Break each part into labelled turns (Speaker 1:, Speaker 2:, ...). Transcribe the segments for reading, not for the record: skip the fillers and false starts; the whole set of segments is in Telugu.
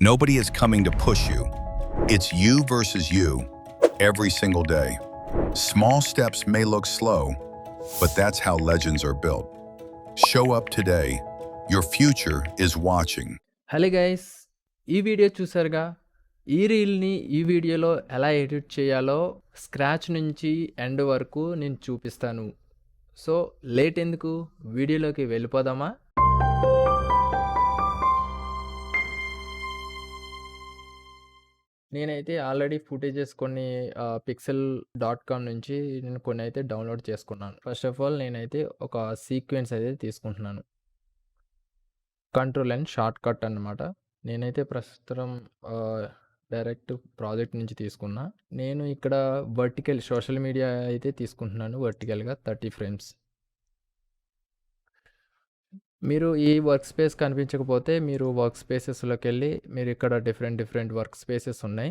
Speaker 1: Nobody is coming to push you. It's you versus you every single day. Small steps may look slow, but that's how legends are built. Show up today. Your future is watching.
Speaker 2: Hello guys, ఈ వీడియో చూసారుగా. ఈ రీల్ని ఈ వీడియోలో ఎలా ఎడిట్ చేయాలో స్క్రాచ్ నుంచి ఎండ్ వరకు నేను చూపిస్తాను. సో లేట్ ఎందుకు, వీడియోలోకి వెళ్ళిపోదామా? నేనైతే ఆల్రెడీ ఫుటేజెస్ కొన్ని pixel.com నుంచి నేను కొన్ని అయితే డౌన్లోడ్ చేసుకున్నాను. ఫస్ట్ ఆఫ్ ఆల్ నేనైతే ఒక సీక్వెన్స్ అయితే తీసుకుంటున్నాను. కంట్రోల్ అండ్ షార్ట్ కట్ అన్నమాట. నేనైతే ప్రస్తుతం డైరెక్ట్ ప్రాజెక్ట్ నుంచి తీసుకున్నా. నేను ఇక్కడ వర్టికల్ సోషల్ మీడియా అయితే తీసుకుంటున్నాను. వర్టికల్గా 30 ఫ్రేమ్స్. మీరు ఈ వర్క్ స్పేస్ కనిపించకపోతే మీరు వర్క్ స్పేసెస్లోకి వెళ్ళి మీరు ఇక్కడ డిఫరెంట్ వర్క్ స్పేసెస్ ఉన్నాయి.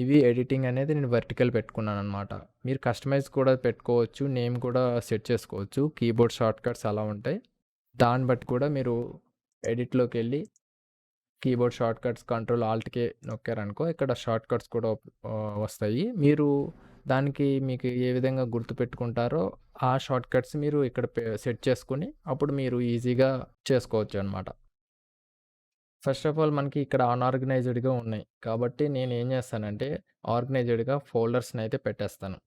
Speaker 2: ఇవి ఎడిటింగ్ అనేది నేను వర్టికల్ పెట్టుకున్నాను అనమాట. మీరు కస్టమైజ్ కూడా పెట్టుకోవచ్చు, నేమ్ కూడా సెట్ చేసుకోవచ్చు. కీబోర్డ్ షార్ట్ కట్స్ అలా ఉంటాయి. దాన్ని బట్టి కూడా మీరు ఎడిట్లోకి వెళ్ళి కీబోర్డ్ షార్ట్ కట్స్ కంట్రోల్ ఆల్ట్కే నొక్కారనుకో ఇక్కడ షార్ట్ కట్స్ కూడా వస్తాయి. మీరు దానికి మీకు ఏ విధంగా గుర్తుపెట్టుకుంటారో ఆ షార్ట్ కట్స్ మీరు ఇక్కడ సెట్ చేసుకుని అప్పుడు మీరు ఈజీగా చేసుకోవచ్చు అనమాట. ఫస్ట్ ఆఫ్ ఆల్ మనకి ఇక్కడ అన్ఆర్గనైజ్డ్గా ఉన్నాయి కాబట్టి నేను ఏం చేస్తానంటే ఆర్గనైజ్డ్గా ఫోల్డర్స్ని అయితే పెట్టేస్తాను.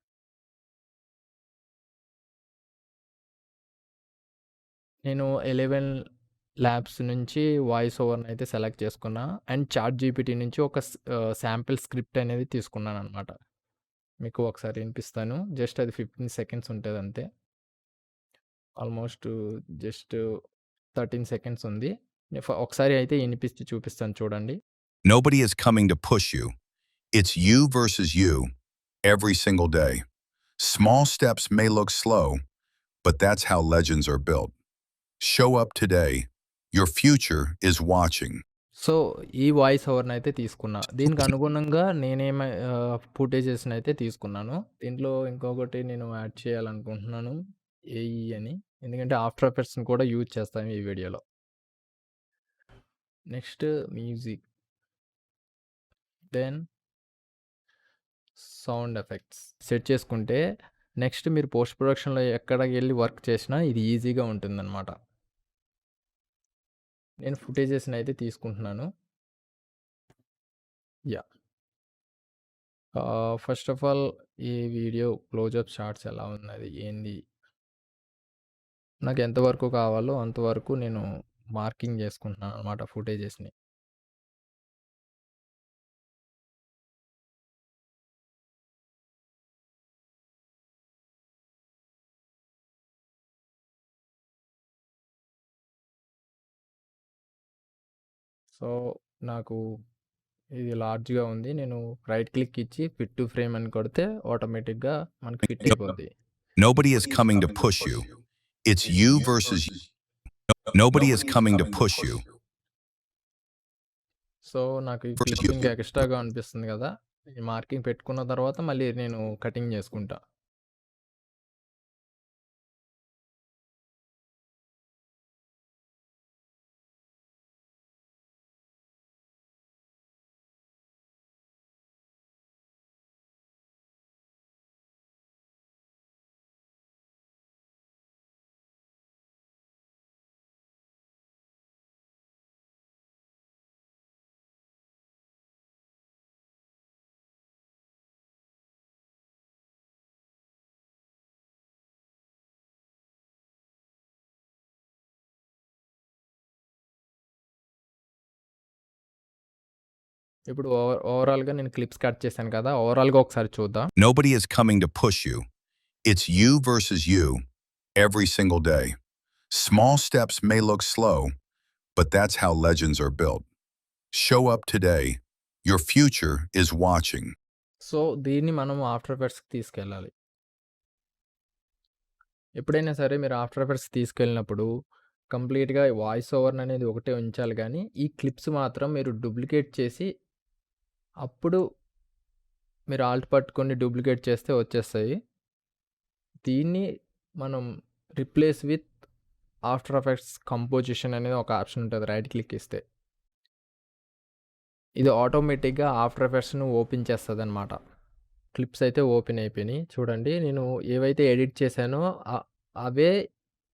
Speaker 2: నేను 11 ల్యాబ్స్ నుంచి వాయిస్ ఓవర్ని అయితే సెలెక్ట్ చేసుకున్నా అండ్ చాట్ జీపీటీ నుంచి ఒక శాంపిల్ స్క్రిప్ట్ అనేది తీసుకున్నాను అనమాట. మీకు ఒకసారి వినిపిస్తాను. జస్ట్ అది 15 సెకండ్స్ ఉంటుంది అంతే. ఆల్మోస్ట్ జస్ట్ 13 సెకండ్స్ ఉంది. ఒకసారి అయితే వినిపించి చూపిస్తాను చూడండి.
Speaker 1: Nobody is coming to push you. It's you versus you every single day. Small steps may look slow, but that's how legends are built. Show up today. Your future is watching.
Speaker 2: So ఈ వాయిస్ ఓవర్ని అయితే తీసుకున్నా. దీనికి అనుగుణంగా నేనేమై ఫుటేజెస్ని అయితే తీసుకున్నాను. దీంట్లో ఇంకొకటి నేను యాడ్ చేయాలనుకుంటున్నాను ఏఈ అని, ఎందుకంటే ఆఫ్టర్ ఎఫెక్ట్స్ని కూడా యూజ్ చేస్తాను ఈ వీడియోలో. Next music, then sound effects set చేసుకుంటే నెక్స్ట్ మీరు పోస్ట్ ప్రొడక్షన్లో ఎక్కడికి వెళ్ళి వర్క్ చేసినా ఇది ఈజీగా ఉంటుందన్నమాట. నేను ఫుటేజెస్ని అయితే తీసుకుంటున్నాను. యా, ఫస్ట్ ఆఫ్ ఆల్ ఈ వీడియో క్లోజప్ షాట్స్ ఎలా ఉన్నది ఏంది, నాకు ఎంతవరకు కావాలో అంతవరకు నేను మార్కింగ్ చేసుకుంటున్నాను అనమాట ఫుటేజెస్ని. సో నాకు ఇది లార్జ్గా ఉంది. నేను రైట్ క్లిక్ ఇచ్చి ఫిట్ టు ఫ్రేమ్ అని కొడితే ఆటోమేటిక్గా మనకి ఫిట్ అయిపోద్ది.
Speaker 1: Nobody is coming to push you. It's you versus you. Nobody is coming to push you.
Speaker 2: So నాకు ఈ
Speaker 1: Versus
Speaker 2: క్లిప్పింగ్
Speaker 1: you.
Speaker 2: ఎక్స్ట్రాగా అనిపిస్తుంది కదా, ఈ మార్కింగ్ పెట్టుకున్న తర్వాత మళ్ళీ నేను కటింగ్ చేసుకుంటా. ఇప్పుడు ఓవరాల్గా నేను క్లిప్స్ కట్ చేశాను కదా, ఓవరాల్గా ఒకసారి చూద్దాం.
Speaker 1: Nobody is coming to push you. It's you versus you every single day. Small steps may look slow, but that's how legends are built. Show up today. Your future is watching.
Speaker 2: So దీన్ని మనం ఆఫ్టర్ ఎఫెక్ట్స్కి తీసుకెళ్ళాలి. ఎప్పుడైనా సరే మీరు ఆఫ్టర్ ఎఫెక్ట్స్ తీసుకెళ్ళినప్పుడు కంప్లీట్గా వాయిస్ ఓవర్ అనేది ఒకటే ఉంచాలి, కానీ ఈ క్లిప్స్ మాత్రం మీరు డూప్లికేట్ చేసి అప్పుడు మీరు ఆల్ట్ పట్టుకొని డూప్లికేట్ చేస్తే వచ్చేస్తాయి. దీన్ని మనం replace with after effects composition అనేది ఒక ఆప్షన్ ఉంటుంది, రైట్ క్లిక్ ఇస్తే. ఇది ఆటోమేటిక్‌గా ఆఫ్టర్ ఎఫెక్ట్స్‌ను ఓపెన్ చేస్తదనమాట. క్లిప్స్ అయితే ఓపెన్ అయిపోయినాయి. చూడండి నేను ఏవైతే ఎడిట్ చేశానో అవే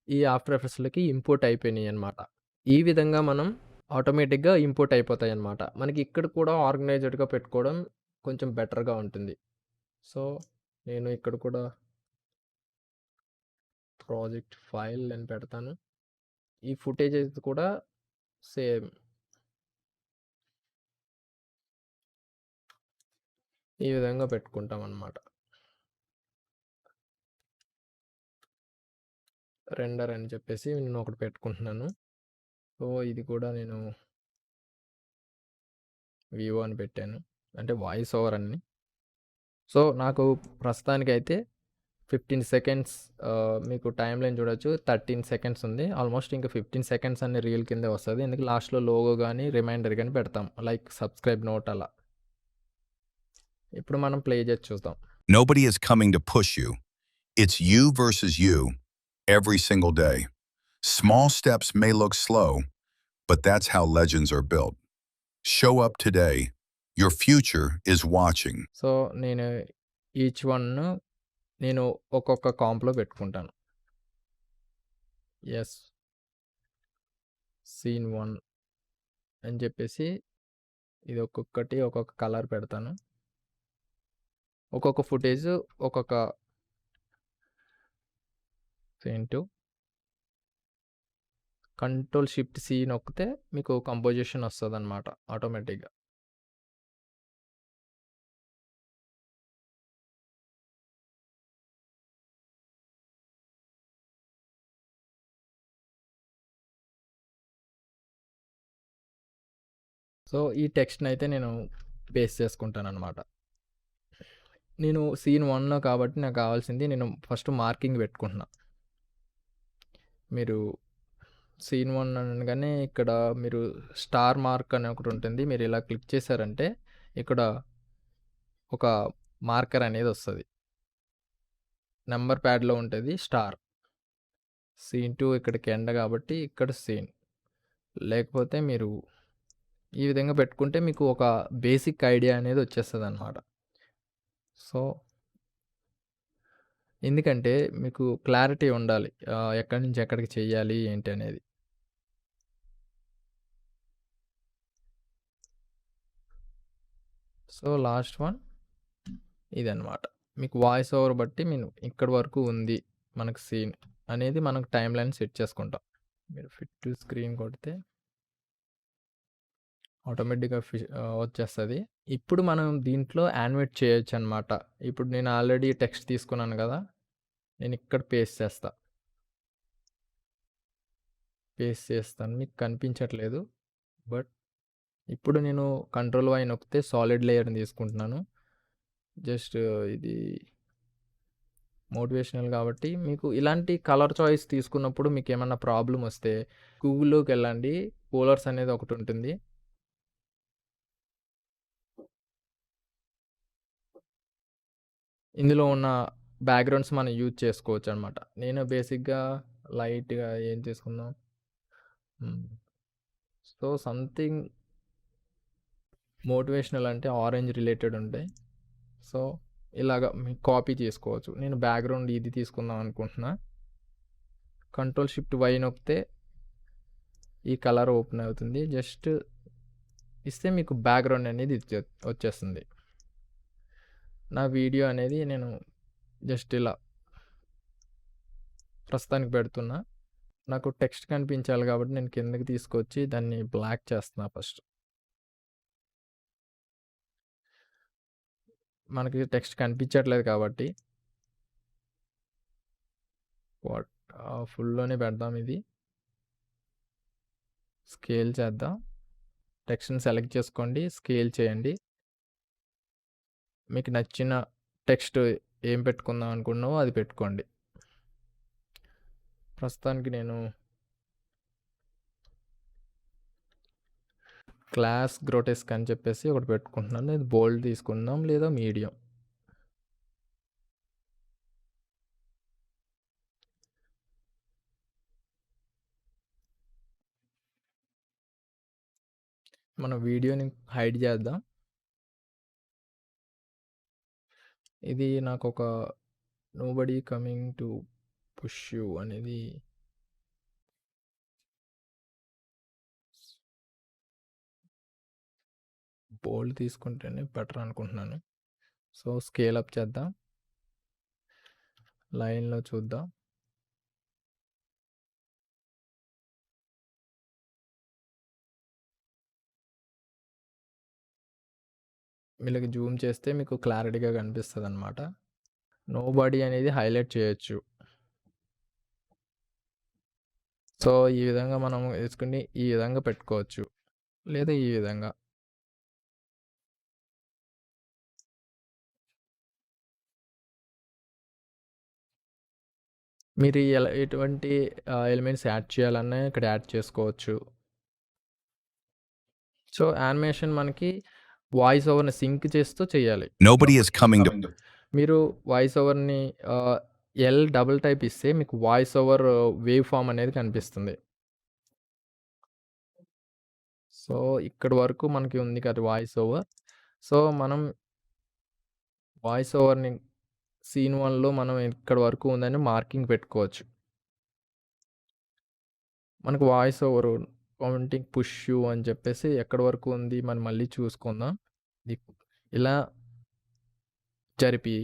Speaker 2: ఈ ఆఫ్టర్ ఎఫెక్ట్స్‌లోకి ఇంపోర్ట్ అయిపోయినాయన్నమాట. ఈ విధంగా మనం ఆటోమేటిక్‌గా ఇంపోర్ట్ అయిపోతాయన్నమాట. మనకి ఇక్కడ కూడా ఆర్గనైజ్డ్‌గా పెట్టుకోవడం కొంచెం బెటర్‌గా ఉంటుంది. సో, నేను ఇక్కడ కూడా ప్రాజెక్ట్ ఫైల్ అని పెడతాను. ఈ ఫుటేజెస్ కూడా సేమ్ ఈ విధంగా పెట్టుకుంటామన్నమాట. రెండర్ అని చెప్పేసి నేను ఒకటి పెట్టుకుంటున్నాను. సో, ఇది కూడా నేను వివో అని పెట్టాను. అంటే వాయిస్ ఓవర్ అని. సో, నాకు ప్రస్తుతానికైతే 15 సెకండ్స్ మీకు టైమ్ లైన్ చూడొచ్చు. 13 సెకండ్స్ ఉంది. ఆల్మోస్ట్ ఇంకా 15 సెకండ్స్ అనే రీల్ కిందే వస్తది. ఎందుకు లాస్ట్‌లో లోగో గాని, రిమైండర్ గాని పెడతాం. లైక్ సబ్స్క్రైబ్ నోట్ అలా. ఇప్పుడు మనం ప్లే చేసి చూద్దాం.
Speaker 1: Nobody is coming to push you. It's you versus you every single day. Small steps may look slow, but that's how legends are built. Show up today. Your future is watching.
Speaker 2: So, నేను ఈచ్ వన్ నేను ఒక్కొక్క కాంప్‌లో పెట్టుకుంటాను. యెస్. సీన్ 1 అని చెప్పేసి ఇది ఒక్కొక్కటి ఒక్కొక్క కలర్ పెడతాను. ఒక్కొక్క ఫుటేజ్ ఒక్కొక్క సీన్ 2 కంట్రోల్ షిఫ్ట్ సి నొక్కితే మీకు కంపోజిషన్ వస్తదనమాట ఆటోమేటిక్‌గా. సో, ఈ టెక్స్ట్‌నయితే నేను పేస్ట్ చేసుకుంటాననమాట. నేను సీన్ 1 కాబట్టి నాకు కావాల్సింది నేను ఫస్ట్ మార్కింగ్ పెట్టుకుంటున్నా. మీరు సీన్ 1 అనగానే ఇక్కడ మీరు స్టార్ మార్క్ అని ఒకటి ఉంటుంది. మీరు ఇలా క్లిక్ చేశారంటే ఇక్కడ ఒక మార్కర్ అనేది వస్తది. నంబర్ ప్యాడ్‌లో ఉంటది స్టార్. సీన్ 2 ఇక్కడికి ఎండ్ కాబట్టి ఇక్కడ సీన్. లేకపోతే మీరు ఈ విధంగా పెట్టుకుంటే మీకు ఒక బేసిక్ ఐడియా అనేది వచ్చేస్తదనమాట. సో, ఎందుకంటే మీకు క్లారిటీ ఉండాలి. ఎక్కడి నుంచి ఎక్కడికి చెయ్యాలి ఏంటి అనేది. సో, లాస్ట్ వన్ ఇదనమాట. మీకు వాయిస్ ఓవర్ బట్టి నేను ఇక్కడి వరకు ఉంది మనకు సీన్ అనేది మనకు టైమ్ లైన్ సెట్ చేసుకుంటాం. మీరు ఫిట్ టు స్క్రీన్ కొడితే ఆటోమేటిక్‌గా వచ్చేస్తది. ఇప్పుడు మనం దీంట్లో యానిమేట్ చేయొచ్చనమాట. ఇప్పుడు నేను ఆల్రెడీ టెక్స్ట్ తీసుకున్నాను గదా! నేను ఇక్కడ పేస్ట్ చేస్తా. పేస్ట్ చేస్తాను. మీకు కనిపించట్లేదు. బట్ ఇప్పుడు నేను కంట్రోల్ వై నొక్కితే సాలిడ్ లేయర్‌ని తీసుకుంటున్నాను. జస్ట్ ఇది మోటివేషనల్ కాబట్టి మీకు ఇలాంటి కలర్ చాయిస్ తీసుకున్నప్పుడు మీకేమన్నా ప్రాబ్లమ్ వస్తే గూగుల్‌లోకెళ్ళండి. పోలర్స్ అనేది ఒకటుంటుంది. ఇందులో ఉన్న బ్యాక్‌గ్రౌండ్స్ మనం యూజ్ చేసుకోవచ్చనమాట. నేను బేసిక్‌గా లైట్‌గా ఏం తీసుకుందాం. సో, సంథింగ్ మోటివేషనల్ అంటే ఆరెంజ్ రిలేటెడ్ ఉంటాయి. సో, ఇలాగ మీకు కాపీ చేసుకోవచ్చు. నేను బ్యాక్‌గ్రౌండ్ ఇది తీసుకుందాం అనుకుంటున్నా. కంట్రోల్ షిఫ్ట్ వై నొక్కితే ఈ కలర్ ఓపెన్ అవుతుంది. జస్ట్ ఇస్తే మీకు బ్యాక్‌గ్రౌండ్ అనేది వచ్చేస్తుంది. నా వీడియో అనేది నేను జస్ట్ ఇలా ప్రస్తుతానికి పెడుతున్నా. నాకు టెక్స్ట్ కనిపించాలి కాబట్టి నేను కిందకి తీసుకొచ్చి దాన్ని బ్లాక్ చేస్తున్నా ఫస్ట్. మనకి టెక్స్ట్ కనిపించట్లేదు కాబట్టి ఫుల్‌లోనే పెడదాం ఇది. స్కేల్ చేద్దాం. టెక్స్ట్‌ని సెలెక్ట్ చేసుకోండి. స్కేల్ చేయండి. మీకు నచ్చిన టెక్స్ట్ ఏం పెట్టుకుందాం అనుకున్నావో అది పెట్టుకోండి. ప్రస్తుతానికి నేను క్లాస్ గ్రోటెస్క్ అని చెప్పేసి ఒకటి పెట్టుకుంటున్నాను. ఇది బోల్డ్ తీసుకుందాం లేదా మీడియం. మన వీడియోని హైడ్ చేద్దాం. ఇది నాకొక 'nobody coming to push you' అనేది బోల్డ్ తీసుకుంటేనే బెటర్ అనుకుంటున్నాను. సో, స్కేల్ అప్ చేద్దాం. లైన్‌లో చూద్దాం. వీళ్ళకి జూమ్ చేస్తే మీకు క్లారిటీగా కనిపిస్తదనమాట. నోబడీ అనేది హైలైట్ చేయొచ్చు. సో, ఈ విధంగా మనం ఏసుకొని ఈ విధంగా పెట్టుకోవచ్చు. లేదా ఈ విధంగా. మీరు ఎటువంటి ఎలిమెంట్స్ యాడ్ చేయాలన్నా ఇక్కడ యాడ్ చేసుకోవచ్చు. సో, యానిమేషన్ మనకి వాయిస్ ఓవర్‌ని సింక్ చేస్తూ చేయాలి.
Speaker 1: Nobody is coming to
Speaker 2: మీరు వాయిస్ ఓవర్‌ని ఎల్ డబుల్ టైప్ ఇస్తే మీకు వాయిస్ ఓవర్ వేవ్ ఫార్మ్ అనేది కనిపిస్తుంది. సో, ఇక్కడి వరకు మనకి ఉంది కదా వాయిస్ ఓవర్. సో, మనం వాయిస్ ఓవర్‌ని సీన్ 1లో మనం ఇక్కడి వరకు ఉందని మార్కింగ్ పెట్టుకోవచ్చు. మనకు voice over counting push you అని చెప్పేసి ఎక్కడి వరకు ఉంది మనం మళ్ళీ చూసుకుందాం. ఇలా జరిపి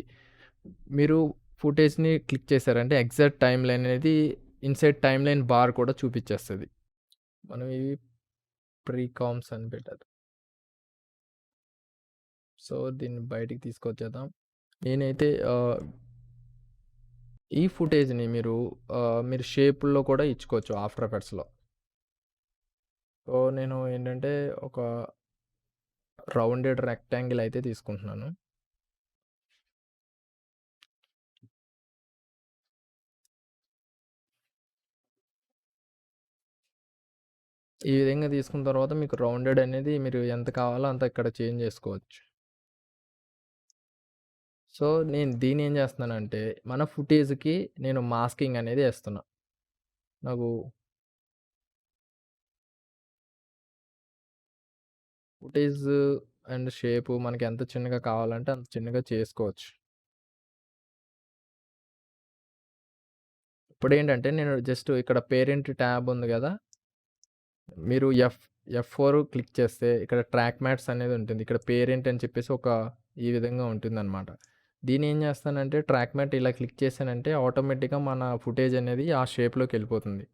Speaker 2: మీరు ఫుటేజ్‌ని క్లిక్ చేశారంటే ఎగ్జాక్ట్ టైమ్ లైన్ అనేది ఇన్సైడ్ టైమ్ లైన్ బార్ కూడా చూపించేస్తది. మనం ఇవి ప్రీకామ్స్ అని పెట్టాలి. సో, దీన్ని బయటికి తీసుకొచ్చేద్దాం. నేనైతే ఈ ఫుటేజ్‌ని మీరు షేపుల్లో కూడా ఇచ్చుకోవచ్చు ఆఫ్టర్ ఎఫెక్ట్స్‌లో. సో, నేను ఏంటంటే ఒక రౌండెడ్ రెక్టాంగిల్ అయితే తీసుకుంటున్నాను. ఈ విధంగా తీసుకున్న తర్వాత మీకు రౌండెడ్ అనేది మీరు ఎంత కావాలో అంత ఇక్కడ చేంజ్ చేసుకోవచ్చు. సో, నేను దీన్ని ఏం చేస్తున్నానంటే మన ఫుటేజ్‌కి నేను మాస్కింగ్ అనేది ఏస్తున్నా. నాకు ఫుటేజ్ అండ్ షేపు మనకి ఎంత చిన్నగా కావాలంటే అంత చిన్నగా చేసుకోవచ్చు. ఇప్పుడేంటంటే నేను జస్ట్ ఇక్కడ పేరెంట్ ట్యాబ్ ఉంది గదా! మీరు F4 క్లిక్ చేస్తే ఇక్కడ ట్రాక్ మ్యాట్స్ అనేది ఉంటుంది. ఇక్కడ పేరెంట్ అని చెప్పేసి ఈ విధంగా ఉంటుందనమాట. దీన్ని ఏం చేస్తానంటే ట్రాక్ మ్యాట్ ఇలా క్లిక్ చేశానంటే ఆటోమేటిక్‌గా మన ఫుటేజ్ అనేది ఆ షేప్‌లోకెళ్ళిపోతుంది.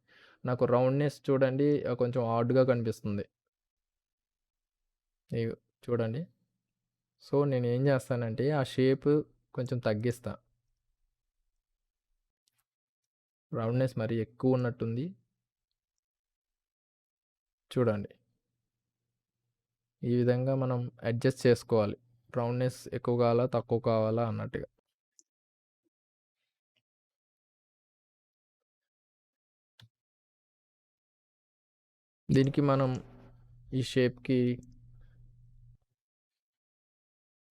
Speaker 2: నాకు రౌండ్‌నెస్ చూడండి కొంచెం ఆడ్‌గా కనిపిస్తుంది. ఇగో చూడండి. సో, నేనేం చేస్తానంటే ఆ షేప్ కొంచెం తగ్గిస్తా. రౌండ్‌నెస్ మరీ ఎక్కువున్నట్టుంది. చూడండి. ఈ విధంగా మనం అడ్జస్ట్ చేసుకోవాలి. రౌండ్‌నెస్ ఎక్కువ కావాలా? తక్కువ కావాలా? అన్నట్టుగా. దీనికి మనం ఈ షేప్‌కి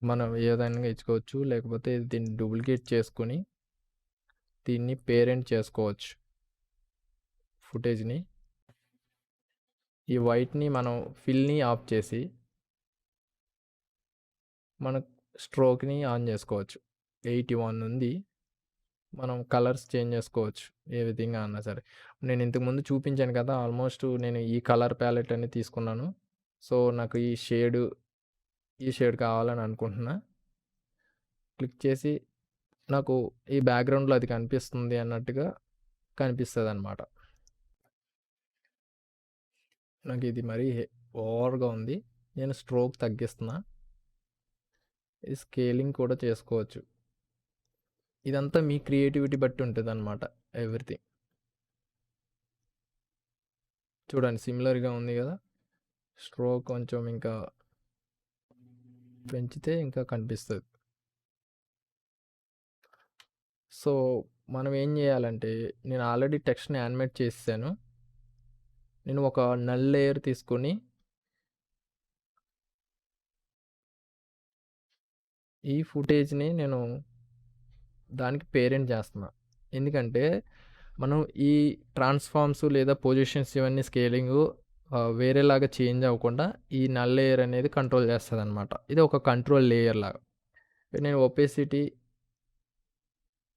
Speaker 2: మనం ఏ విధంగా ఇచ్చుకోవచ్చు. లేకపోతే దీన్ని డూప్లికేట్ చేసుకొని దీన్ని పేరెంట్ చేసుకోవచ్చు. ఫుటేజ్‌ని. ఈ వైట్‌ని మనం ఫిల్‌ని ఆఫ్ చేసి మన స్ట్రోక్‌ని ఆన్ చేసుకోవచ్చు. 81 ఉంది. మనం కలర్స్ చేంజ్ చేసుకోవచ్చు. ఏ విధంగా అన్నా సరే. నేను ఇంతకుముందు చూపించాను కదా! ఆల్మోస్ట్ నేను ఈ కలర్ ప్యాలెట్ అనేది తీసుకున్నాను. సో, నాకు ఈ షేడ్ కావాలని అనుకుంటున్నా. క్లిక్ చేసి నాకు ఈ బ్యాక్‌గ్రౌండ్‌లో అది కనిపిస్తుంది అన్నట్టుగా కనిపిస్తదనమాట. నాకు ఇది మరీ ఓవర్‌గా ఉంది. నేను స్ట్రోక్ తగ్గిస్తున్నా. ఈ స్కేలింగ్ కూడా చేసుకోవచ్చు. ఇదంతా మీ క్రియేటివిటీ బట్టి ఉంటదనమాట ఎవ్రీథింగ్. చూడండి సిమిలర్‌గా ఉంది గదా! స్ట్రోక్ కొంచెం ఇంకా పెంచితే ఇంకా కనిపిస్తది. సో, మనం ఏం జేయాలంటే నేను ఆల్రెడీ టెక్స్ట్‌ని యానిమేట్ చేసేసాను. నేను ఒక నల్ లేయర్ తీసుకొని ఈ ఫుటేజ్‌ని నేను దానికి పేరెంట్ చేస్తున్నా. ఎందుకంటే మనం ఈ ట్రాన్స్‌ఫార్మ్స్ లేదా పొజిషన్స్ ఇవన్నీ స్కేలింగు వేరేలాగా చేంజ్ అవ్వకుండా ఈ నల్ లేయర్ అనేది కంట్రోల్ చేస్తదనమాట. ఇది ఒక కంట్రోల్ లేయర్ లాగా. నేను ఒపేసిటీ,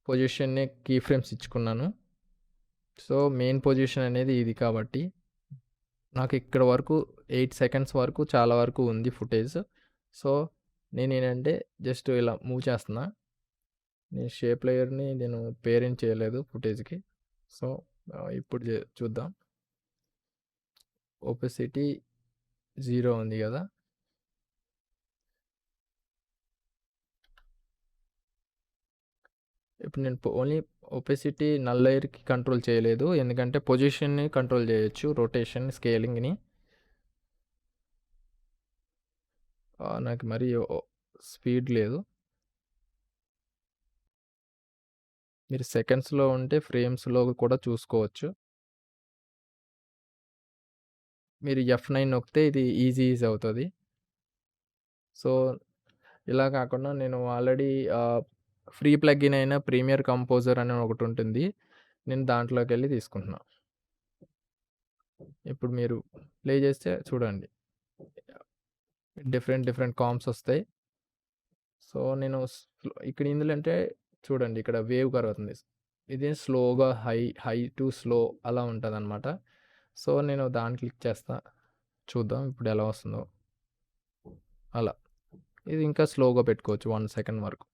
Speaker 2: పొజిషన్‌ని కీ ఫ్రేమ్స్ ఇచ్చుకున్నాను. సో, మెయిన్ పొజిషన్ అనేది ఇది కాబట్టి, నాకు ఇక్కడ వరకు 8 సెకండ్స్ వరకు చాలా వరకు ఉంది ఫుటేజ్. సో, నేనేంటంటే జస్ట్ ఇలా మూవ్ చేస్తున్నా. నేను షేప్ లేయర్‌ని నేను పేరెంట్ చేయలేదు ఫుటేజ్‌కి. సో, ఇప్పుడు చూద్దాం. ఒపెసిటీ 0 ఉంది గదా! ఇప్పుడు నేను ఓన్లీ ఒపెసిటీ నల్ లేయర్‌కి కంట్రోల్ చేయలేదు. ఎందుకంటే పొజిషన్‌ని కంట్రోల్ చేయొచ్చు. రొటేషన్, స్కేలింగ్‌ని. నాకు మరీ స్పీడ్ లేదు. మీరు సెకండ్స్‌లో ఉంటే ఫ్రేమ్స్‌లో కూడా చూసుకోవచ్చు. మీరు F9 నొక్కితే ఇది ఈజీ అవుతది. సో, ఇలా కాకుండా నేను ఆల్రెడీ ఫ్రీ ప్లగిన్ అయిన ప్రీమియర్ కంపోజర్ అని ఒకటుంటుంది. నేను దాంట్లోకెళ్ళి తీసుకుంటున్నా. ఇప్పుడు మీరు ప్లే చేస్తే చూడండి. డిఫరెంట్ కాంప్స్ వస్తాయి. సో, నేను ఇక్కడ ఇందులో అంటే చూడండి, ఇక్కడ వేవ్ కర్వ్ అవుతుంది. ఇది స్లోగా హై టు స్లో అలా ఉంటదనమాట. సో, నేను దాన్ని క్లిక్ చేస్తా. చూద్దాం ఇప్పుడు ఎలా వస్తుందో. అలా. ఇది ఇంకా స్లోగా పెట్టుకోవచ్చు 1 సెకండ్ వరకు.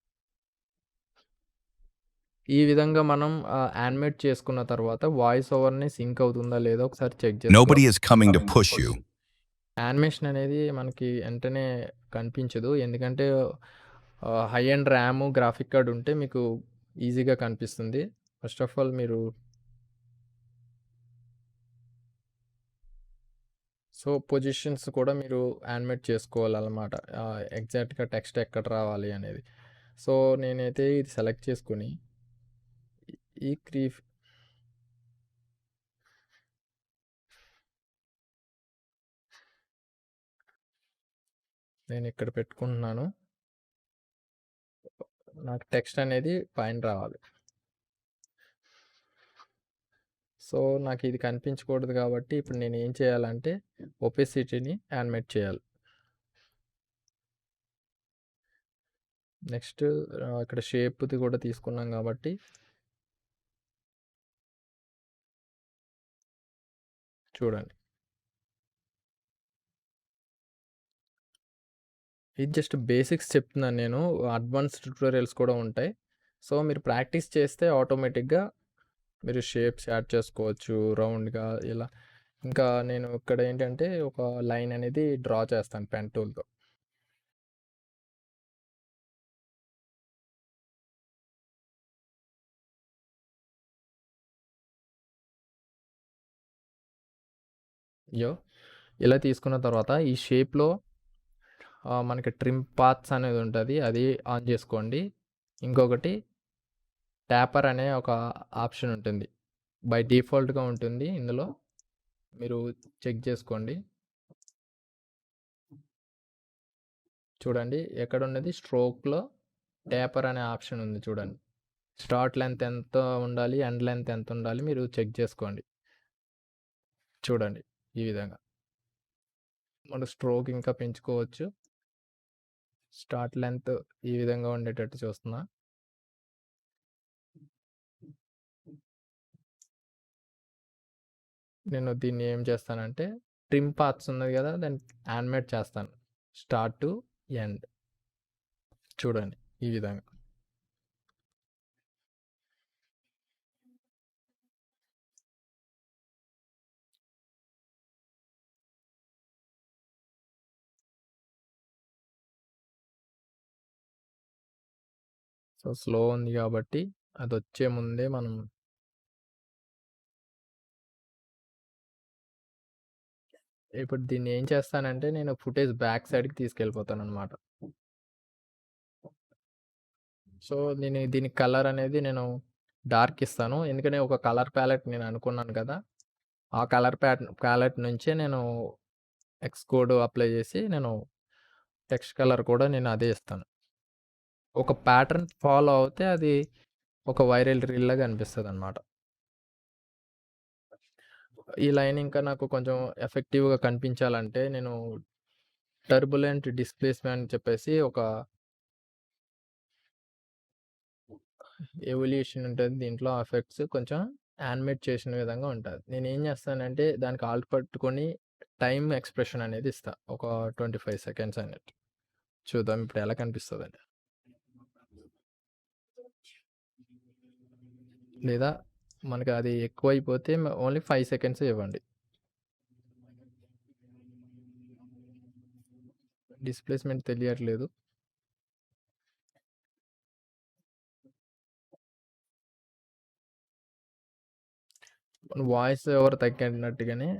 Speaker 2: ఈ విధంగా మనం యానిమేట్ చేసుకున్న తర్వాత వాయిస్ ఓవర్‌ని సింక్ అవుతుందా లేదా ఒకసారి చెక్ చేసుకోవాలి.
Speaker 1: Nobody is coming to push you.
Speaker 2: Animation అనేది మనకి వెంటనే కనిపించదు. ఎందుకంటే high end RAM, graphic card ఉంటే మీకు ఈజీగా కనిపిస్తుంది. ఫస్ట్ ఆఫ్ ఆల్ మీరు పొజిషన్స్ కూడా మీరు యానిమేట్ చేసుకోవాలన్నమాట. ఎగ్జాక్ట్‌గా టెక్స్ట్ ఎక్కడ రావాలి అనేది. సో, నేనైతే ఇది సెలెక్ట్ చేసుకొని ఈ నేను ఇక్కడ పెట్టుకుంటున్నాను. నాకు టెక్స్ట్ అనేది పైన రావాలి. సో, నాకు ఇది కనిపించకూడదు కాబట్టి ఇప్పుడు నేను ఏం చేయాలంటే ఒపెసిటీని యానిమేట్ చేయాలి. నెక్స్ట్ ఇక్కడ షేప్‌ది కూడా తీసుకున్నాం కాబట్టి చూడండి. ఇది జస్ట్ బేసిక్స్ చెప్తున్నాను నేను. అడ్వాన్స్డ్ ట్యుటోరియల్స్ కూడా ఉంటాయి. సో, మీరు ప్రాక్టీస్ చేస్తే ఆటోమేటిక్‌గా మీరు షేప్స్ యాడ్ చేసుకోవచ్చు రౌండ్‌గా ఇలా. ఇంకా నేను ఇక్కడ ఏంటంటే ఒక లైన్ అనేది డ్రా చేస్తాను పెన్ టూల్‌తో. ఇలా తీసుకున్న తర్వాత ఈ షేప్‌లో మనకి ట్రిమ్ పాత్స్ అనేది ఉంటది. అది ఆన్ చేసుకోండి. ఇంకొకటి ట్యాపర్ అనే ఒక ఆప్షన్ ఉంటుంది. బై డిఫాల్ట్‌గా ఉంటుంది ఇందులో. మీరు చెక్ చేసుకోండి. చూడండి ఎక్కడున్నది స్ట్రోక్‌లో ట్యాపర్ అనే ఆప్షన్ ఉంది చూడండి. స్టార్ట్ లెంత్ ఎంత ఉండాలి, ఎండ్ లెంత్ ఎంత ఉండాలి మీరు చెక్ చేసుకోండి. చూడండి ఈ విధంగా. మన స్ట్రోక్ ఇంకా పెంచుకోవచ్చు. స్టార్ట్ లెంత్ ఈ విధంగా ఉండేటట్టు చూస్తున్నా. నేను దీన్ని ఏం చేస్తానంటే ట్రిమ్ పాత్స్ ఉన్నది కదా, దాన్ని యానిమేట్ చేస్తాను. Start to end. చూడండి ఈ విధంగా. సో, స్లో ఉంది కాబట్టి అదొచ్చే ముందే మనం ఇప్పుడు దీన్ని ఏం చేస్తానంటే నేను ఫుటేజ్ బ్యాక్ సైడ్‌కి తీసుకెళ్ళిపోతాననమాట. సో, నేను దీని కలర్ అనేది నేను డార్క్ ఇస్తాను. ఎందుకంటే ఒక కలర్ ప్యాలెట్ నేను అనుకున్నాను కదా! ఆ కలర్ ప్యాలెట్ నుంచే నేను కోడ్ అప్లై చేసి నేను టెక్స్ట్ కలర్ కూడా నేను అదే ఇస్తాను. ఒక ప్యాటర్న్ ఫాలో అవుతే అది ఒక వైరల్ రీల్ లాగా అనిపిస్తదనమాట. ఈ లైన్ ఇంకా నాకు కొంచెం ఎఫెక్టివ్‌గా కనిపించాలంటే నేను టర్బులెంట్ డిస్‌ప్లేస్‌మెంట్ అని చెప్పేసి ఒక ఎవల్యూషన్ ఉంటది. దీంట్లో ఎఫెక్ట్స్ కొంచెం యానిమేట్ చేసిన విధంగా ఉంటది. నేనేం చేస్తానంటే దానికి ఆల్ట్ పట్టుకొని టైమ్ ఎక్స్‌ప్రెషన్ అనేది ఇస్తా. ఒక 25 సెకండ్స్ అన్నట్టు. చూద్దాం ఇప్పుడు ఎలా కనిపిస్తదని. లేదా మనకి అది ఎక్కువైపోతే ఓన్లీ 5 సెకండ్సే ఇవ్వండి. డిస్‌ప్లేస్‌మెంట్ తెలియట్లేదు. వాయిస్ ఓవర్ తగ్గినట్టుగానే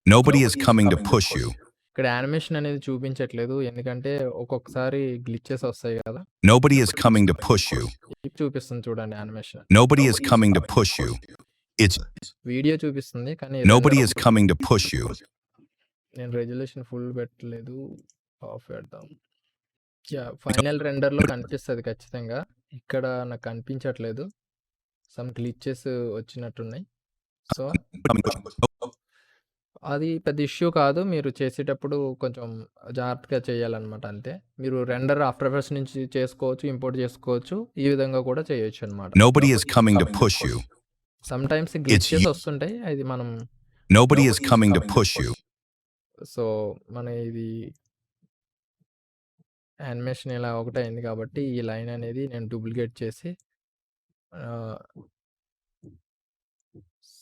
Speaker 1: Nobody is coming to push you.
Speaker 2: ఇక్కడ యానిమేషన్ అనేది చూపించట్లేదు. ఎందుకంటే ఒక్కొక్కసారి గ్లిచెస్ వస్తాయి కదా!
Speaker 1: Nobody is coming to push you.
Speaker 2: ఇప్పుడు చూపిస్తుంది చూడండి animation.
Speaker 1: Nobody is coming to push you. It's
Speaker 2: video చూపిస్తుంది కానీ
Speaker 1: nobody
Speaker 2: render
Speaker 1: is coming to push you.
Speaker 2: నేను రెజల్యూషన్ ఫుల్ పెట్టలేదు. ఆఫ్ పెడదాం. యాహ్! ఫైనల్ రెండర్‌లో కనిపిస్తది ఖచ్చితంగా. ఇక్కడ నాకు కనిపించట్లేదు. Some glitches వచ్చినట్టున్నాయి. సో, అది పెద్ద ఇష్యూ కాదు. మీరు చేసేటప్పుడు కొంచెం జాగ్రత్తగా చేయాలన్నమాట అంతే. మీరు రెండర్ ఆఫ్టర్ ఎఫెక్ట్స్ నుంచి చేసుకోవచ్చు, ఇంపోర్ట్ చేసుకోవచ్చు. ఈ విధంగా కూడా చేయొచ్చన్నమాట.
Speaker 1: Nobody is coming to push you.
Speaker 2: Sometimes glitches వస్తుంటాయి. అది మనం
Speaker 1: Nobody is coming to push you.
Speaker 2: So, మన ఇది యానిమేషన్ ఇలా ఒకటయింది కాబట్టి ఈ లైన్ అనేది నేను డూప్లికేట్ చేసి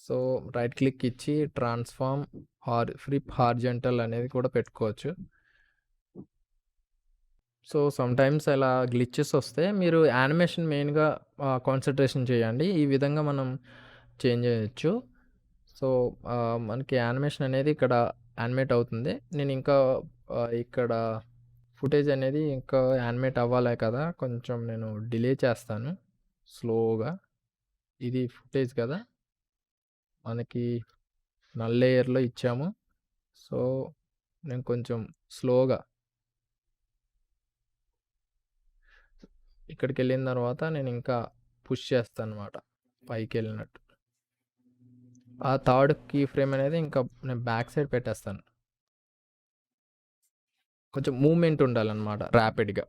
Speaker 2: సో, రైట్ క్లిక్ ఇచ్చి ట్రాన్స్‌ఫార్మ్ ఫ్లిప్ హారిజాంటల్ అనేది కూడా పెట్టుకోవచ్చు. సో, సమ్‌టైమ్స్ అలా గ్లిచెస్ వస్తే మీరు యానిమేషన్ మెయిన్‌గా కాన్సంట్రేషన్ చేయండి. ఈ విధంగా మనం చేంజ్ చేయొచ్చు. సో, మనకి యానిమేషన్ అనేది ఇక్కడ యానిమేట్ అవుతుంది. నేను ఇంకా ఇక్కడ ఫుటేజ్ అనేది ఇంకా యానిమేట్ అవ్వాలే కదా! కొంచెం నేను డిలే చేస్తాను స్లోగా. ఇది ఫుటేజ్ కదా! మనకి నల్ లేయర్‌లో ఇచ్చాము. సో, నేను కొంచెం స్లోగా ఇక్కడికెళ్ళిన తర్వాత నేను ఇంకా పుష్ చేస్తానన్నమాట పైకెళ్ళినట్టు. ఆ థర్డ్ కీ ఫ్రేమ్ అనేది ఇంకా నేను బ్యాక్ సైడ్ పెట్టేస్తాను. కొంచెం మూవ్‌మెంట్ ఉండాలన్నమాట ర్యాపిడ్‌గా.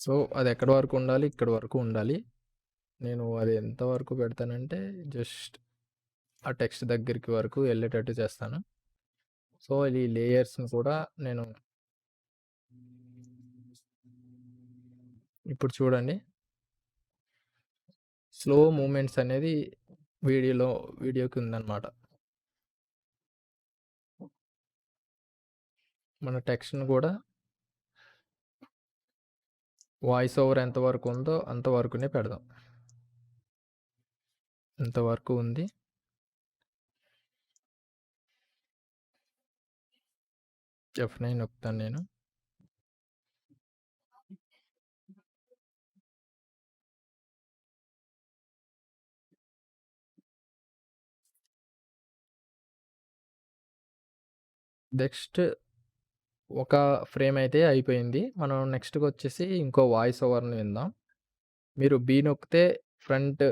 Speaker 2: సో, అది ఎక్కడి వరకు ఉండాలి? ఇక్కడి వరకు ఉండాలి. నేను అది ఎంత వరకు పెడతానంటే జస్ట్ ఆ టెక్స్ట్ దగ్గరికి వరకు వెళ్ళేటట్టు చేస్తాను. సో, ఈ లేయర్స్‌ని కూడా నేను ఇప్పుడు చూడండి. స్లో మూవ్‌మెంట్స్ అనేది వీడియోకి ఉందన్నమాట. మన టెక్స్ట్‌ని కూడా వాయిస్ ఓవర్ ఎంత వరకు ఉందో అంత వరకునే పెడదాం. ఇంతవరకు ఉంది. F9 నొక్కుతాను నేను. నెక్స్ట్ ఒక ఫ్రేమ్ అయితే అయిపోయింది. మనం నెక్స్ట్‌కొచ్చేసి ఇంకో వాయిస్ ఓవర్‌ని విందాం. మీరు బి నొక్కితే ఫ్రంట్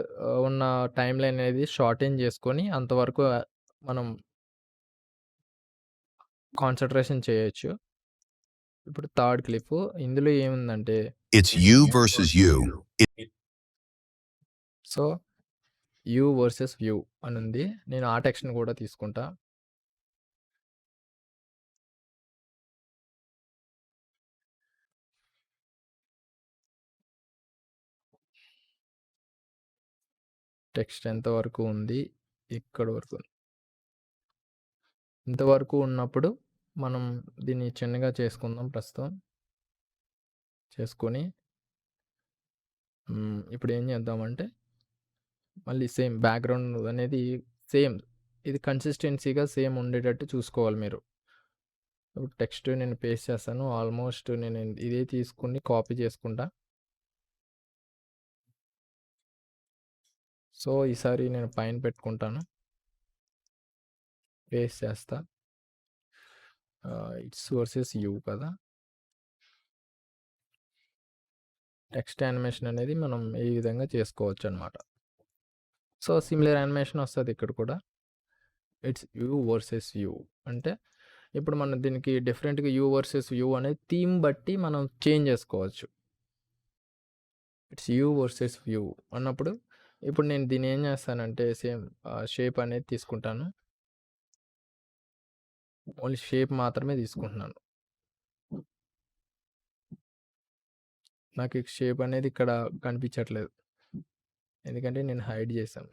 Speaker 2: ఉన్న టైమ్ లైన్ అనేది షార్టెన్ చేసుకొని అంతవరకు మనం కాన్సంట్రేషన్ చేయొచ్చు. ఇప్పుడు థర్డ్ క్లిప్ ఇందులో ఏముందంటే
Speaker 1: It's you versus you.
Speaker 2: So, you versus view అనుంది. నేను ఆ టెక్స్ట్‌ని కూడా తీసుకుంటా. టెక్స్ట్ ఎంతవరకు ఉంది? ఇక్కడి వరకు. ఇంతవరకు ఉన్నప్పుడు మనం దీన్ని చిన్నగా చేసుకుందాం ప్రస్తుతం. చేసుకొని ఇప్పుడు ఏం చేద్దామంటే మళ్ళీ సేమ్ బ్యాక్‌గ్రౌండ్ అనేది సేమ్ ఇది కన్సిస్టెన్సీగా సేమ్ ఉండేటట్టు చూసుకోవాలి మీరు. ఇప్పుడు టెక్స్ట్ నేను పేస్ట్ చేస్తాను. ఆల్మోస్ట్ నేను ఇదే తీసుకొని కాపీ చేసుకుంటా. సో, ఈసారి నేను పైన పెట్టుకుంటాను. పేస్ట్ చేస్తా. ఇట్స్ వర్సెస్ యూ కదా! టెక్స్ట్ యానిమేషన్ అనేది మనం ఈ విధంగా చేసుకోవచ్చనమాట. సో, సిమిలర్ యానిమేషన్ వస్తది ఇక్కడ కూడా. It's you versus you. అంటే ఇప్పుడు మనం దీనికి డిఫరెంట్‌గా యూ వర్సెస్ యూ అనేది థీమ్ బట్టి మనం చేంజ్ చేసుకోవచ్చు. ఇట్స్ యూ వర్సెస్ యూ అన్నప్పుడు ఇప్పుడు నేను దీన్ని ఏం చేస్తానంటే సేమ్ షేప్ అనేది తీసుకుంటాను. ఓన్లీ షేప్ మాత్రమే తీసుకుంటున్నాను. నాకు ఈ షేప్ అనేది ఇక్కడ కనిపించట్లేదు. ఎందుకంటే నేను హైడ్ చేశాను.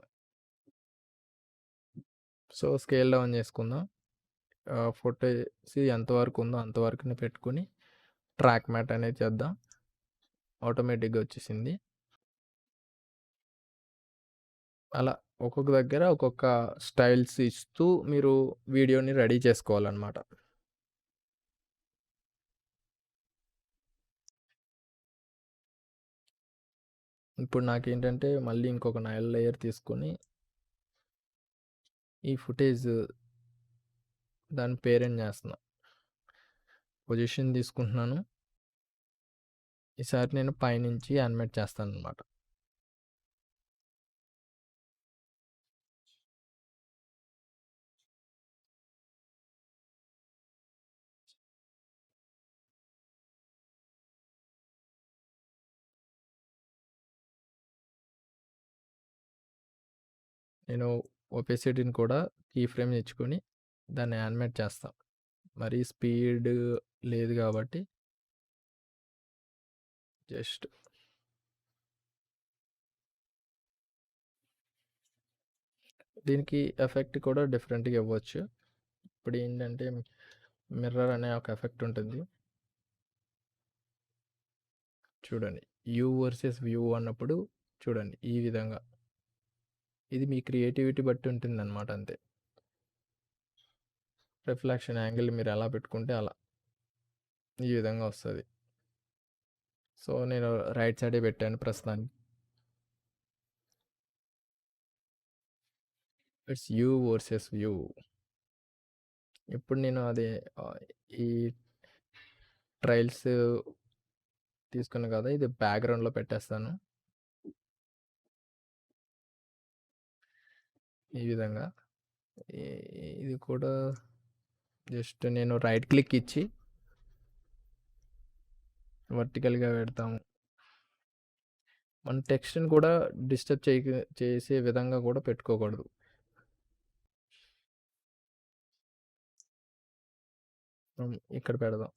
Speaker 2: సో, స్కేల్ డౌన్ చేసుకుందాం. ఫుటేజ్ ఎంతవరకు ఉందో అంతవరకునే పెట్టుకొని ట్రాక్ మ్యాట్ అనేది చేద్దాం. ఆటోమేటిక్‌గా వచ్చేసింది. అలా ఒక్కొక్క దగ్గర ఒక్కొక్క స్టైల్స్ ఇస్తూ మీరు వీడియోని రెడీ చేసుకోవాలనమాట. ఇప్పుడు నాకేంటంటే మళ్ళీ ఇంకొక లేయర్ తీసుకొని ఈ ఫుటేజ్ దాని పేరెంట్ చేస్తున్నా. పొజిషన్ తీసుకుంటున్నాను. ఈసారి నేను పైనుంచి యానిమేట్ చేస్తాననమాట. నేను ఒపెసిటీని కూడా కీ ఫ్రేమ్ ఇచ్చుకొని దాన్ని యానిమేట్ చేస్తా. మరీ స్పీడ్ లేదు కాబట్టి జస్ట్ దీనికి ఎఫెక్ట్ కూడా డిఫరెంట్‌గా ఇవ్వచ్చు. ఇప్పుడేంటంటే మిర్రర్ అనే ఒక ఎఫెక్ట్ ఉంటుంది. చూడండి. యూ వర్సెస్ వ్యూ అన్నప్పుడు చూడండి ఈ విధంగా. ఇది మీ క్రియేటివిటీ బట్టి ఉంటుందన్నమాట అంతే. రిఫ్లెక్షన్ యాంగిల్ మీరు ఎలా పెట్టుకుంటే అలా. ఈ విధంగా వస్తది. సో, నేను రైట్ సైడే పెట్టాను ప్రస్తుతానికి. It's you versus view. ఇప్పుడు నేను అది ఈ ట్రైల్స్ తీసుకున్నా కదా! ఇది బ్యాక్‌గ్రౌండ్‌లో పెట్టేస్తాను. ఈ విధంగా. ఇ ఇది కూడా జస్ట్ నేను రైట్ క్లిక్ ఇచ్చి వర్టికల్‌గా పెడతాము. మన టెక్స్ట్‌ని కూడా డిస్టర్బ్ చేసే విధంగా కూడా పెట్టుకోకూడదు. ఇక్కడ పెడదాం.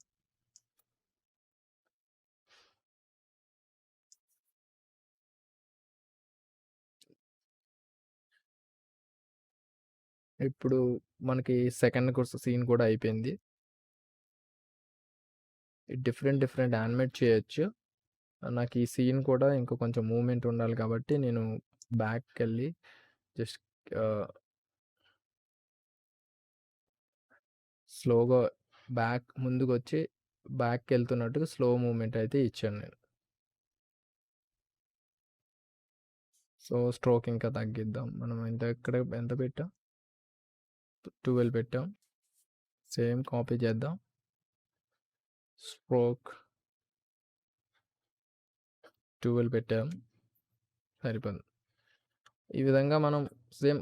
Speaker 2: ఇప్పుడు మనకి సెకండ్ సీన్ కూడా అయిపోయింది. డిఫరెంట్ డిఫరెంట్ యానిమేట్ చేయొచ్చు. నాకు ఈ సీన్ కూడా ఇంకా కొంచెం మూవ్‌మెంట్ ఉండాలి కాబట్టి నేను బ్యాక్‌కెళ్ళి జస్ట్ ఆహ్, స్లోగా ముందుకొచ్చి బ్యాక్‌కెళ్తున్నట్టుగా స్లో మూవ్‌మెంట్ అయితే ఇచ్చాను నేను. సో, స్ట్రోక్ ఇంకా తగ్గిద్దాం. మనం ఎంత పెట్టాం? 12 పెట్టాం. సేమ్ కాపీ చేద్దాం. స్ట్రోక్ 12 పెట్టాం. సరిపోయింది. ఈ విధంగా మనం సేమ్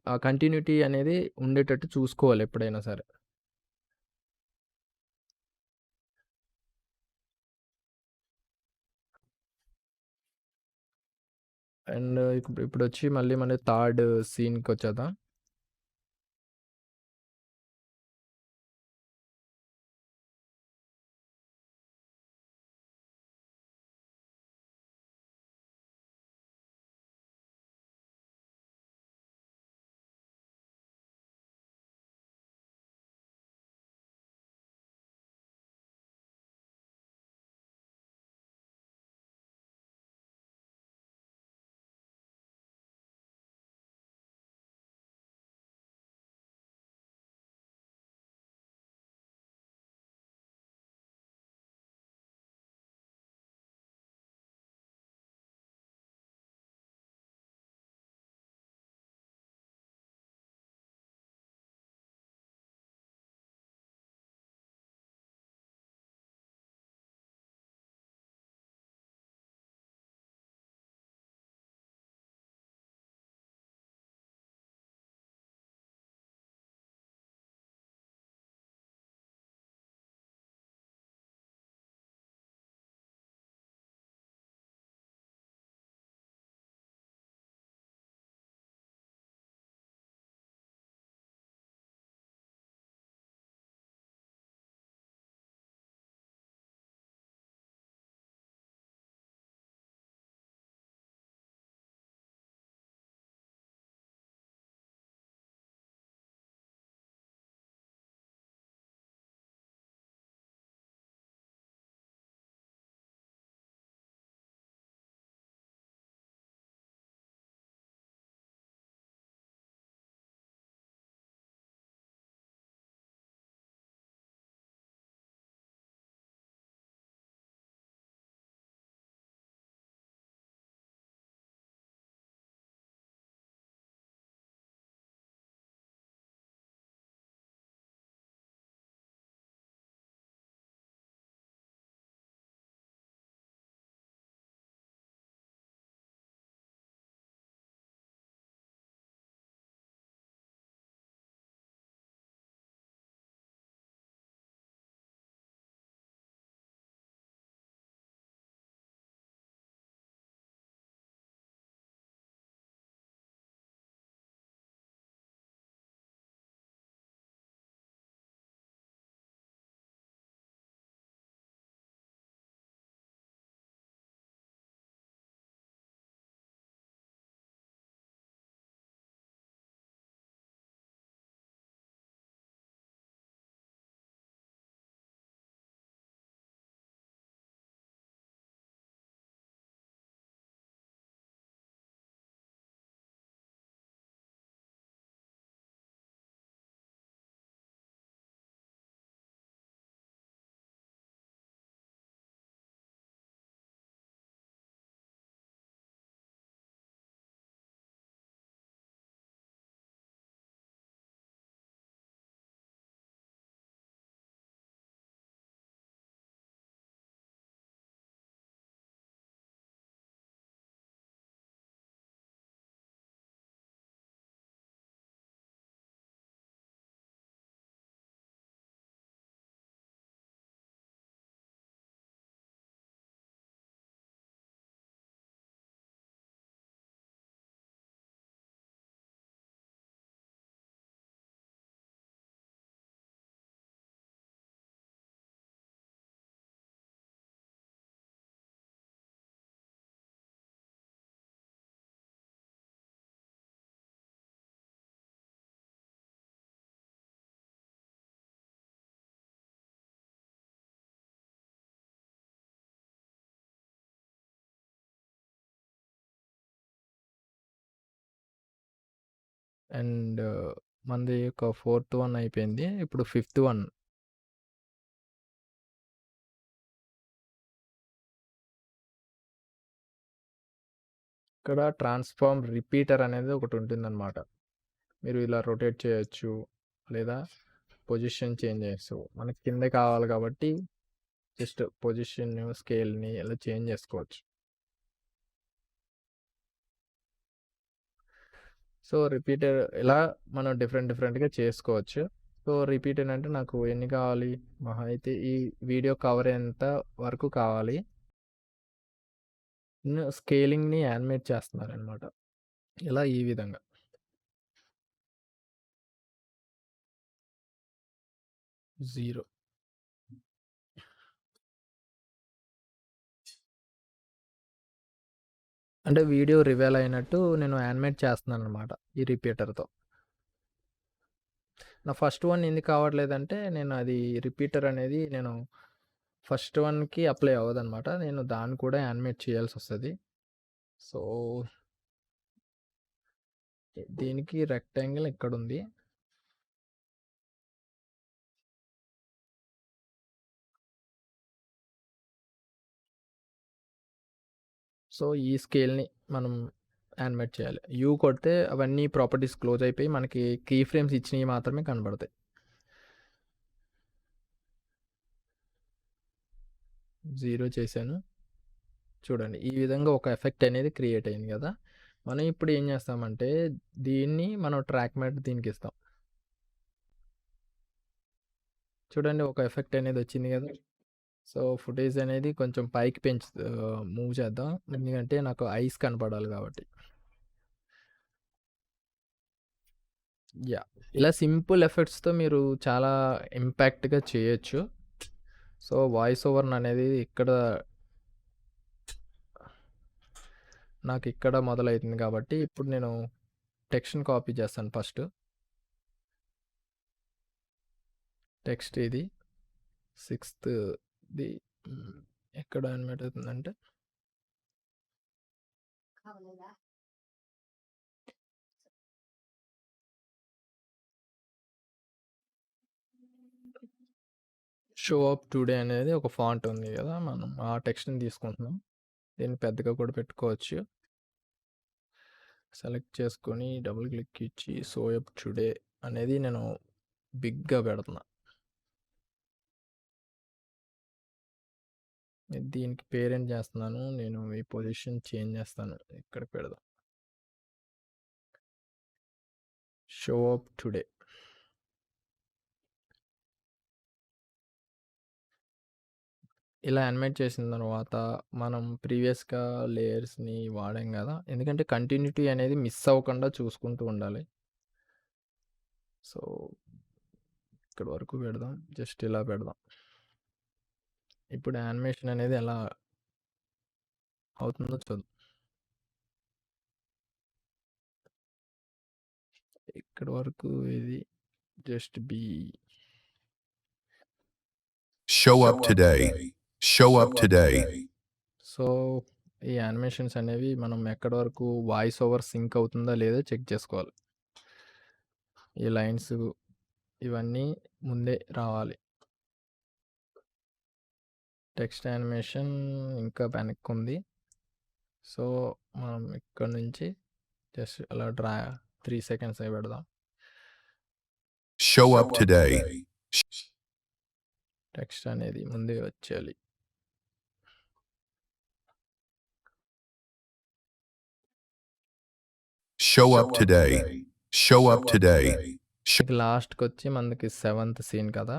Speaker 2: ఆ కంటిన్యూటీ అనేది ఉండేటట్టు చూసుకోవాలి ఎప్పుడైనా సరే. అండ్ ఇప్పుడొచ్చి మళ్ళీ మన థర్డ్ సీన్‌కొచ్చేద్దాం. అండ్ మనది ఒక ఫోర్త్ వన్ అయిపోయింది. ఇప్పుడు ఫిఫ్త్ వన్. ఇక్కడ ట్రాన్స్ఫార్మ్ రిపీటర్ అనేది ఒకటి ఉంటుందన్నమాట. మీరు ఇలా రొటేట్ చేయొచ్చు లేదా పొజిషన్ చేంజ్ చేయొచ్చు. మనకి కింద కావాలి కాబట్టి జస్ట్ పొజిషన్ స్కేల్ని ఇలా చేంజ్ చేసుకోవచ్చు. సో రిపీటర్ ఇలా మనం డిఫరెంట్గా చేసుకోవచ్చు. సో రిపీటర్ అంటే నాకు ఎన్ని కావాలి, మహా అయితే ఈ వీడియో కవర్ ఎంత వరకు కావాలి. స్కేలింగ్ని యానిమేట్ చేస్తున్నారనమాట ఇలా ఈ విధంగా. జీరో అంటే వీడియో రివీల్ అయినట్టు నేను యానిమేట్ చేస్తున్నాను అనమాట ఈ రిపీటర్తో. నా ఫస్ట్ వన్ ఎందుకు కావట్లేదంటే నేను అది రిపీటర్ అనేది నేను ఫస్ట్ వన్కి అప్లై అవ్వదన్నమాట. నేను దాన్ని కూడా యానిమేట్ చేయాల్సి వస్తుంది. సో దీనికి రెక్టాంగిల్ ఇక్కడ ఉంది. సో ఈ స్కేల్ని మనం యానిమేట్ చేయాలి. యూ కొడితే అవన్నీ ప్రాపర్టీస్ క్లోజ్ అయిపోయి మనకి కీ ఫ్రేమ్స్ ఇచ్చినవి మాత్రమే కనబడతాయి. జీరో చేశాను. చూడండి ఈ విధంగా ఒక ఎఫెక్ట్ అనేది క్రియేట్ అయింది కదా. మనం ఇప్పుడు ఏం చేస్తామంటే దీన్ని మనం ట్రాక్ మ్యాట్ దీనికి ఇస్తాం. చూడండి ఒక ఎఫెక్ట్ అనేది వచ్చింది కదా. సో ఫుటేజ్ అనేది కొంచెం పైకి మూవ్ చేద్దాం, ఎందుకంటే నాకు ఐస్ కనపడాలి కాబట్టి. యా ఇలా సింపుల్ ఎఫెక్ట్స్తో మీరు చాలా ఇంపాక్ట్గా చేయొచ్చు. సో వాయిస్ ఓవర్ అనేది ఇక్కడ నాకు ఇక్కడ మొదలవుతుంది కాబట్టి ఇప్పుడు నేను టెక్స్ట్ని కాపీ చేస్తాను. ఫస్ట్ టెక్స్ట్ ఇది 6th ఎక్కడ యానిమేట్ అవుతుందంటే షో అప్ టుడే అనేది ఒక ఫాంట్ ఉంది కదా, మనం ఆ టెక్స్ట్ని తీసుకుంటున్నాం. దీన్ని పెద్దగా కూడా పెట్టుకోవచ్చు. సెలెక్ట్ చేసుకొని డబుల్ క్లిక్ ఇచ్చి షో అప్ టుడే అనేది నేను బిగ్గా పెడుతున్నా. దీనికి పేరెంట్ చేస్తున్నాను. నేను ఈ పొజిషన్ చేంజ్ చేస్తాను, ఇక్కడ పెడదాం. Show up today. ఇలా యానిమేట్ చేసిన తర్వాత మనం ప్రీవియస్గా లేయర్స్ని వాడాం కదా, ఎందుకంటే కంటిన్యూటీ అనేది మిస్ అవ్వకుండా చూసుకుంటూ ఉండాలి. సో ఇక్కడ వరకు పెడదాం, జస్ట్ ఇలా పెడదాం. ఇప్పుడు యానిమేషన్ అనేది ఎలా అవుతుందో చూద్దాం. ఇక్కడ వరకు ఇది just be.
Speaker 1: Show up today. Show up today.
Speaker 2: So ఈ యానిమేషన్స్ అనేవి మనం ఎక్కడి వరకు వాయిస్ ఓవర్ సింక్ అవుతుందా లేదా చెక్ చేసుకోవాలి. ఈ లైన్స్ ఇవన్నీ ముందే రావాలి. టెక్స్ట్ యానిమేషన్ ఇంకా వెనక్కి ఉంది. సో మనం ఇక్కడ నుంచి జస్ట్ అలా 3 seconds అయి పెడదాం.
Speaker 1: Show up today.
Speaker 2: టెక్స్ట్ అనేది ముందే వచ్చేయాలి.
Speaker 1: Show up today. Show up today.
Speaker 2: లాస్ట్కి వచ్చి మనకి 7th సీన్ కదా.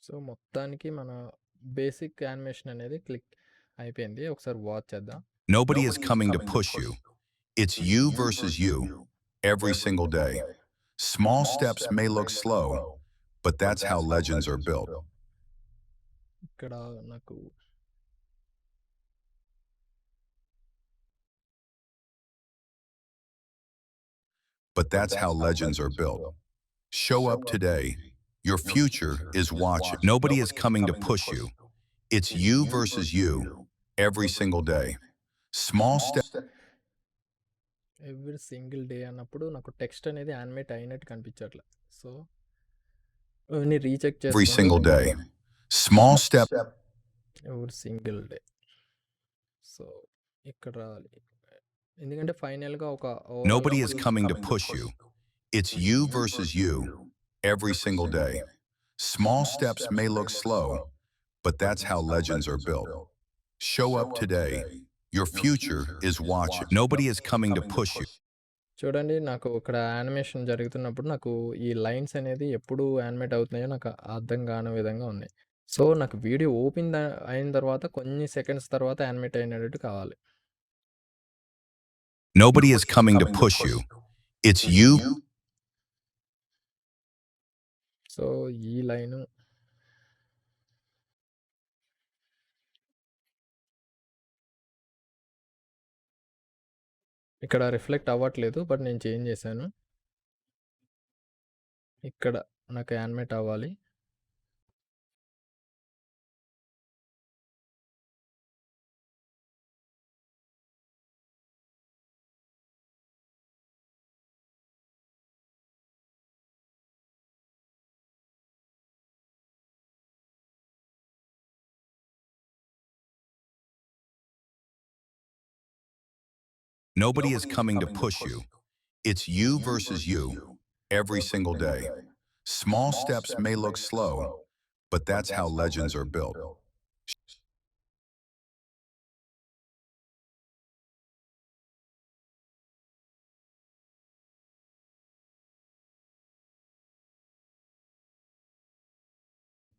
Speaker 2: సో మొత్తానికి మన బేసిక్ యానిమేషన్ అనేది క్లిక్ అయిపోయింది. ఒకసారి వాచ్ చేద్దాం.
Speaker 1: Nobody is coming to push you. It's you versus you every single day. Small steps may look slow, but that's how legends are built.
Speaker 2: ఇక్కడ నాకు
Speaker 1: But that's how legends are built. Show up today. Your future is watching. Nobody is coming to push you. It's you versus you every single day. Small steps
Speaker 2: every single day అన్నప్పుడు నాకు టెక్స్ట్ అనేది యానిమేట్ అయినట్టు కనిపించట్లే. సో అవన్నీ రీచెక్
Speaker 1: every
Speaker 2: చేసుకొని
Speaker 1: single day. Small steps
Speaker 2: every single day. So ఇక్కడ రావాలి. ఎందుకంటే ఫైనల్‌గా ఒక ఓవరాల్‌గా
Speaker 1: Nobody is coming to push you. It's you versus you every single day. Small steps may look slow, but that's how legends are built. Show up today. Your future is watching. Nobody is coming to push you.
Speaker 2: చూడండి నాకు ఇక్కడ యానిమేషన్ జరుగుతున్నప్పుడు నాకు ఈ లైన్స్ అనేది ఎప్పుడు యానిమేట్ అవుతున్నాయో నాకు అర్థం కాని విధంగా ఉన్నాయి. సో నాకు వీడియో ఓపెన్ అయిన తర్వాత కొన్ని సెకండ్స్ తర్వాత యానిమేట్ అయినట్టు కావాలి.
Speaker 1: Nobody is coming to push you. It's you.
Speaker 2: So ఈ లైను ఇక్కడ రిఫ్లెక్ట్ అవ్వట్లేదు. బట్ నేను చేంజ్ చేశాను. ఇక్కడ నాకు యానిమేట్ అవ్వాలి.
Speaker 1: Nobody is coming to push you. It's you versus you every single day. Small steps may look slow, but that's how legends are built.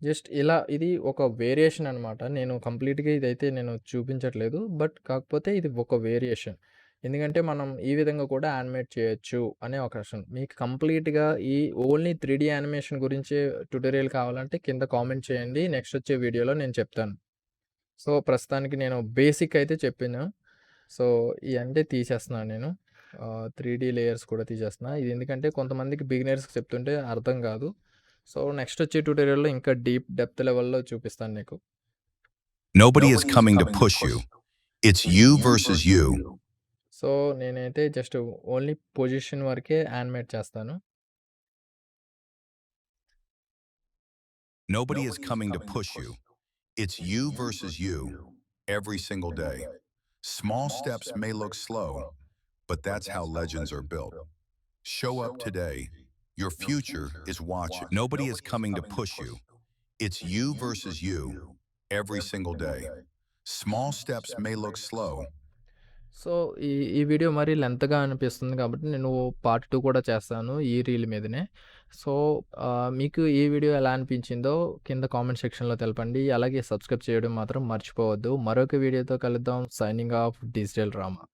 Speaker 2: Just ఇలా ఇది ఒక వేరియేషన్ అనమాట. నేను కంప్లీట్‌గా ఇదైతే నేను చూపించట్లేదు. బట్ కాకపోతే ఇది ఒక వేరియేషన్. ఎందుకంటే మనం ఈ విధంగా కూడా యానిమేట్ చేయొచ్చు అనే ఒక ఆప్షన్. మీకు కంప్లీట్‌గా ఈ ఓన్లీ 3 యానిమేషన్ గురించే ట్యుటోరియల్ కావాలంటే కింద కామెంట్ చేయండి. నెక్స్ట్ వచ్చే వీడియోలో నేను చెప్తాను. సో ప్రస్తుతానికి నేను బేసిక్ అయితే చెప్పాను. సో ఇయంటే తీసేస్తున్నాను నేను. 3 లేయర్స్ కూడా తీసేస్తున్నా. ఇది ఎందుకంటే కొంతమందికి బిగినర్స్‌కి చెప్తుంటే అర్థం కాదు. సో నెక్స్ట్ వచ్చే ట్యుటోరియల్‌లో ఇంకా డెప్త్ లెవెల్‌లో చూపిస్తాను నీకు.
Speaker 1: Nobody is coming to push you. It's you versus you.
Speaker 2: So నేనైతే జస్ట్ ఓన్లీ పొజిషన్ వరకే యానిమేట్ చేస్తాను.
Speaker 1: Nobody is coming to push you. It's you versus you every single day. Small steps may look slow, but that's how legends are built. Show up today. Your future is watching. Nobody is coming to push you. It's you versus you every single day. Small steps may look slow.
Speaker 2: So ఈ ఈ వీడియో మరీ లెంత్‌గా అనిపిస్తుంది కాబట్టి నేను పార్ట్ 2 కూడా చేస్తాను ఈ రీల్ మీదనే. సో మీకు ఈ వీడియో ఎలా అనిపించిందో కింద కామెంట్ సెక్షన్‌లో తెలపండి. అలాగే సబ్స్క్రైబ్ చేయడం మాత్రం మర్చిపోవద్దు. మరొక వీడియోతో కలుద్దాం. Signing off digital Rama.